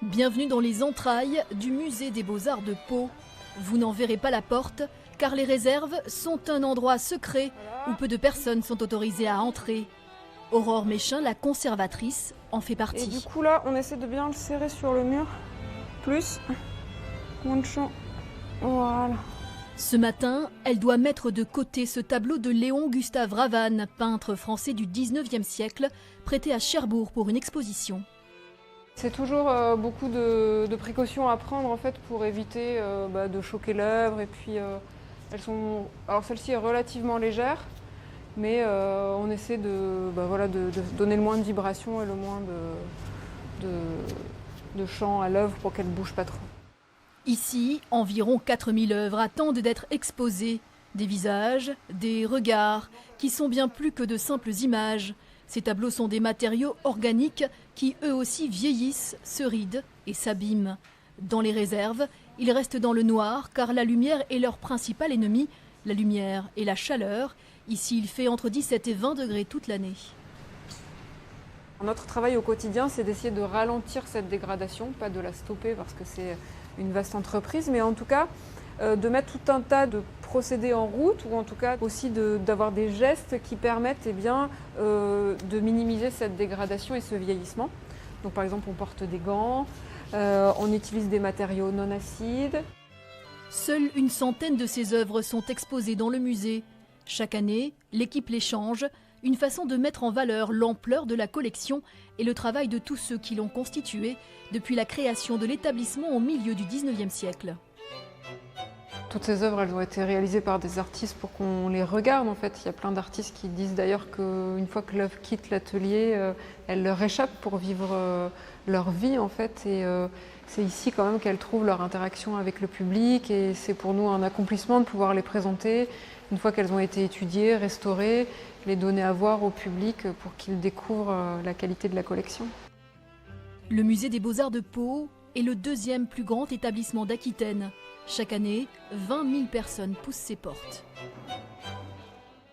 Bienvenue dans les entrailles du musée des Beaux-Arts de Pau. Vous n'en verrez pas la porte, car les réserves sont un endroit secret où peu de personnes sont autorisées à entrer. Aurore Méchin, la conservatrice, en fait partie. Et du coup là, on essaie de bien le serrer sur le mur. Plus, moins de champ. Voilà. Ce matin, elle doit mettre de côté ce tableau de Léon Gustave Ravane, peintre français du 19e siècle, prêté à Cherbourg pour une exposition. C'est toujours beaucoup de précautions à prendre en fait pour éviter de choquer l'œuvre. Et puis elles sont, alors celle-ci est relativement légère, mais on essaie de donner le moins de vibrations et le moins de champ à l'œuvre pour qu'elle ne bouge pas trop. Ici, environ 4000 œuvres attendent d'être exposées. Des visages, des regards, qui sont bien plus que de simples images. Ces tableaux sont des matériaux organiques qui eux aussi vieillissent, se rident et s'abîment. Dans les réserves, ils restent dans le noir car la lumière est leur principal ennemi, la lumière et la chaleur. Ici, il fait entre 17 et 20 degrés toute l'année. Notre travail au quotidien, c'est d'essayer de ralentir cette dégradation, pas de la stopper parce que c'est une vaste entreprise, mais en tout cas de mettre tout un tas de procédés en route, ou en tout cas aussi d'avoir des gestes qui permettent de minimiser cette dégradation et ce vieillissement. Donc par exemple, on porte des gants, on utilise des matériaux non acides. Seule une centaine de ces œuvres sont exposées dans le musée. Chaque année, l'équipe les change, une façon de mettre en valeur l'ampleur de la collection et le travail de tous ceux qui l'ont constituée depuis la création de l'établissement au milieu du 19e siècle. Toutes ces œuvres, elles ont été réalisées par des artistes pour qu'on les regarde. En fait, il y a plein d'artistes qui disent d'ailleurs qu'une fois que l'œuvre quitte l'atelier, elle leur échappe pour vivre leur vie en fait. Et c'est ici quand même qu'elles trouvent leur interaction avec le public. Et c'est pour nous un accomplissement de pouvoir les présenter une fois qu'elles ont été étudiées, restaurées, les donner à voir au public pour qu'ils découvrent la qualité de la collection. Le musée des Beaux-Arts de Pau est le deuxième plus grand établissement d'Aquitaine. Chaque année, 20 000 personnes poussent ses portes.